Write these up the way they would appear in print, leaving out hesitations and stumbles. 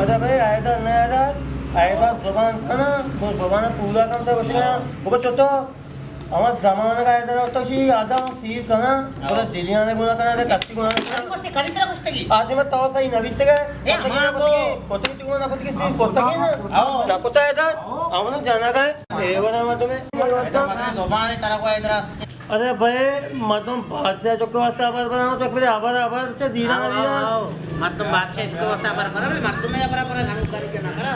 अरे भाई ऐसा नहीं ऐसा ऐसा जुबान था ना तो जुबान पूरा काम था कुछ ना वो तो আমার জামানা গায়ে দাও তো কি আদা ফির কানা বলে দিলিয়ানে গুনা কানা রে কাটি গুনা করতে কারিতরা করতে কি আজ মে তাও সাই নবি থেকে কত কি গুনা কত কি সি করতে কি না না কোথায় আছে আমরা জানা গায় এবারে মাধ্যমে জবানে তারা কয় এদরা अरे भाई मतम बादशाह जो के वास्ते आबाद बनाओ तो फिर आबाद के दीना ना दीना मर्दम बादशाह इसके वास्ते आबाद करा मर्दम में आबाद करा गानु करी के ना करा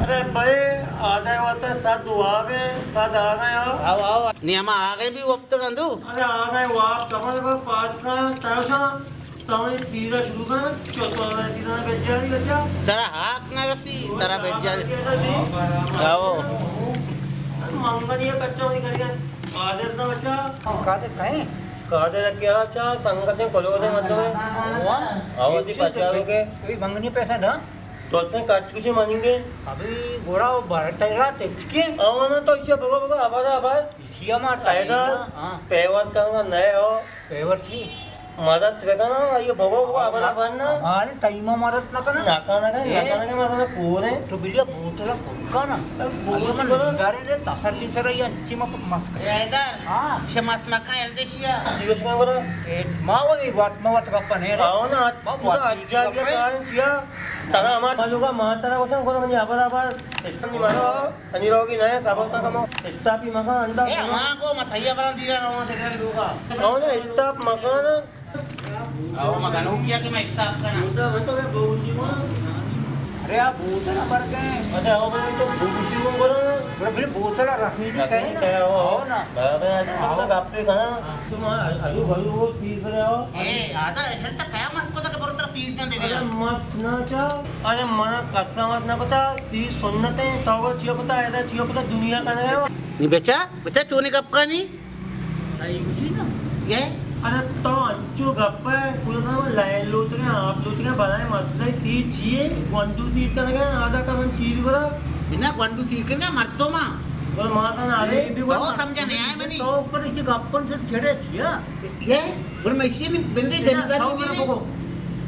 अरे भाई आधा वास्ते साथ दुआ में साथ आ गए हो आओ नियमा आ गए भी वक्त गंदू अरे आ गए वाप कमरे पर पाँच का तारसा तमे सीधा शुरू कर चौथा सीधा बेचारी बच्चा तेरा हाथ ना रसी तेरा बेचारी आओ मंगलिया कच्चा नहीं करेगा कादर ना बच्चा कादर कहीं कादर क्या अच्छा संगत कोलो ने मतलब आवती बच्चाओं के कोई मंगनी पैसा ना तो काट कुछ मानेंगे अभी गोरा भरता तेचके आवना तो इसे बगो आबाद इसिया मा टाइगर पेवर करना नए हो पेवर छी मदद वेगा ना ये बगो आबाद ना अरे टाइमा मरत ना कना नाका मतलब पूरे तो बिलिया बोतला पक्का ना बोतला गारे रे तसल्ली सर या अच्छी मा मस्क यादर हां शमत मका एल्देशिया दिवस का बड़ा मावली वात गप्पा ने रे आवना अच्छा के कारण किया तारा हमार बाजूगा मातारा कोसम कोन म्हणजे आबाद इतनी मारो आणि रोगी नाही साबत का मग स्टाफी मकान अंडा ए मां को मथैया पर दीरा रहो देखा लोगा आवना स्टाफ मकान आओ मगानो किया कि मैं स्टाफ करना दूसरा मतलब है बहुजी को अरे आ बोतला भर गए अरे आओ मैं तो बहुजी को बोलो बड़े बड़े बोतला रसीद कहीं ना क्या हो ना बाबा आज तक गप्पे करा तुम आजू बाजू वो चीज पर आओ ए आधा ऐसे तक क्या मत को तक बरोबर सीट न दे अरे मत ना चा अरे मना कस्सा मत ना पता सी सुन्नत है सौगो चियो पता ऐसा चियो पता दुनिया का नहीं नहीं बेचा चोने कब का नहीं सही उसी ना ये अरे तो अच्छो गप्पा है पूरा ना लाइन लोट के आप लोट के बनाए मसला सीट चाहिए वन टू सीट का लगा आधा का मन चीज बड़ा बिना क्वांटू सीट के मर्दों मां बोल माता ना अरे तो समझा नहीं आए मनी तो ऊपर इसे गप्पन से छेड़े छिया ये बोल मैं इसी में बिंदे जनता दी ने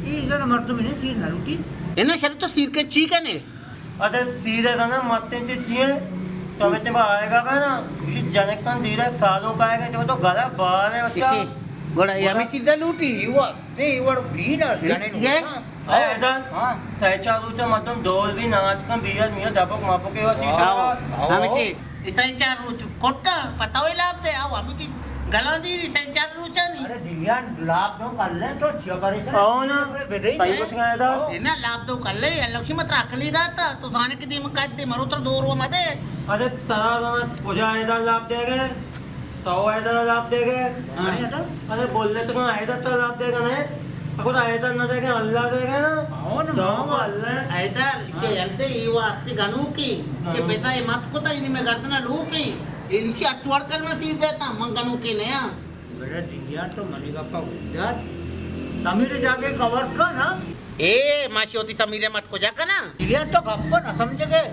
ई जन मर्द में सीन ना लूटी इन्हें शरीर तो सिर के ची कने अरे सीधे था ना मत्ते से चाहिए तो अबे ते आएगा ना इसी जनकन धीरे सालों का आएगा तो गला बाहर है बच्चा बड़ा यामी चीज़ लूटी ते इवड़ भी ना जाने ये ऐसा हां सैचा रूचा मतलब डोल भी नाच का बियर मिया दबक मापो के होती हमें से इसेंचार रूच कोट्टा पता ही लाभ दे आओ हमें की गला दी इसेंचार रूचा नहीं अरे दिव्यान लाभ दो कर ले तो छिया करे से आओ ना बेदई सही कुछ गया था इन्हें लाभ दो कर ले लक्ष्मी मत रख ली दाता तो साने के दिन में काट दे मरो तो दूर वो मत अरे तारा पूजा ऐसा लाभ देगा तो ऐसा लाभ देगा अरे बोलने तो ऐसा तो लाभ देगा नहीं अगर ऐसा न देगा अल्लाह देगा ना तो अल्लाह ऐसा इसे हल्दे ये वास्ते गनु की ये बेटा ये मत को ता इन्हीं में गर्दना लूपी ये इसे अटवाड़ कर में सील देता मंगनु के नया बड़ा दिव्यान तो मनी का उद्यात समीर जाके कवर का ना ए माशी होती समीरे मत को जाकर ना दिव्यान तो गप्पन समझ गए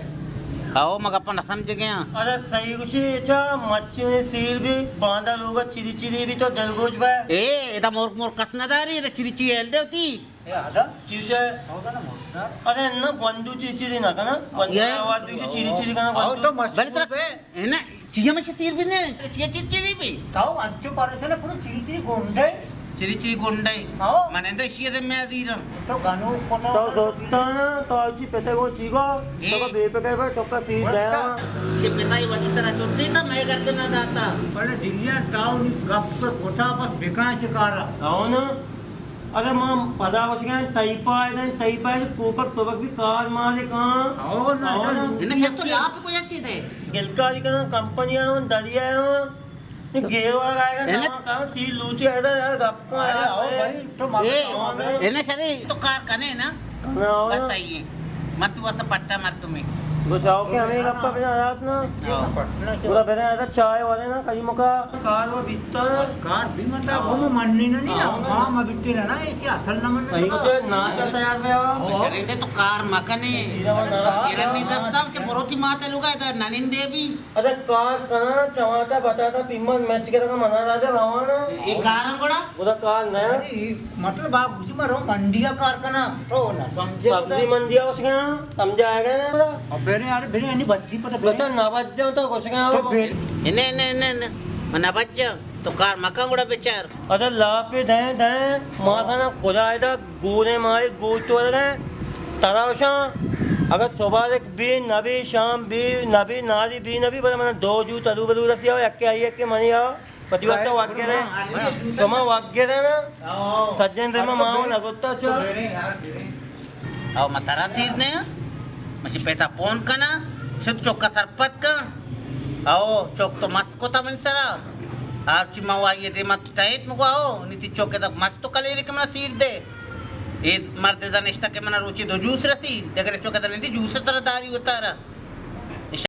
आओ मग अपन समझ गया अरे सही कुछ अच्छा मच्छी में सील भी बांधा लोग चिरी चिरी भी तो दलगोज बा ए इधर मोर मोर कसनादारी इधर चिरी चिरी हेल देती ए आधा चीज़ होगा ना मोटा अरे न बंदू चिरी चिरी ना करना बंदू आवाज भी चिरी चिरी करना आओ तो बंदू मस्त बल पे है ना चिया में से तीर भी नहीं चिया चिरी चिरी भी ताऊ अंचो पारे से ना पूरा चिरी चिरी गोंडे चिरी चिरी गुंडे आओ मने तो इसी दे में दीरम तो गानो पता तो दोस्ता ना तो अच्छी पैसे को चीगो तो का बेपे का तो का सील जाए ये पिता ही वजह से चुनती था मैं कर देना जाता बड़े दिव्यान ताऊ नी गप पे कोठा बस बेकार से कारा आओ ना अरे मां पदा वश गए तईपा है कोपक तोबक भी कार मारे कहां आओ ना इन्हें सब तो लाभ कोई अच्छी थे गिलका जी का कंपनी है दरिया है ये गेर वाला आएगा ना कहां सील लूटी है यार गप का अरे आओ भाई तो ए इन्हें सरे तो कार कने ना आओ बस सही है मत वस पट्टा मार तुम्हें तो चाहो के हमें गप्पा बिना रात ना पूरा बिना आता चाय वाले ना कहीं मुका कार वो बीतता ना कार भी मतलब वो मननी नहीं ना हां मैं बिट्टी ना ऐसे असल ना मन कहीं कुछ ना चलता यार से शरीर तो कार मकने किरण नहीं दस्ता से परोती माते लुगा इधर ननिन देवी अरे कार कना चमाटा बताता पिम्मन मैच के का मना राजा रवाना ये कार कोड़ा उधर कार ना मतलब आप उसी में रहो मंडिया कार का ना तो ना समझे सब्जी मंडिया उसके समझाएगा ना पूरा अब बेरे यार बेरे यानी बच्ची पता बता ना बच जाओ तो कुछ क्या इन्हें मना बच्चा तो कार मका गुड़ा बेचार अरे ला पे दे माथा ना खुदाए था गोरे मारे गोश्त वाले तराशा अगर सुबह एक भी नबी शाम भी नबी नारी भी नबी बड़ा मैंने दो जू तलू बलू रसी आओ एक आई एक मनी आओ प्रतिवाद वाक्य रहे तुम वाक्य रहे ना सज्जन से माओ ना सोचता अच्छा आओ मतरा चीज ने मसी पेता पोन कना सिद्ध चौक का सरपत का आओ चौक तो मस्त को था मिलसरा आप चिमा वाये दे मत टाइट मुको आओ नीति चौक के तक मस्त तो कले रे के मना सीर दे ये मर्द दा निष्ठा के मना रुचि दो जूस रसी देगर चौक का नीति जूस तरह दारी उतारा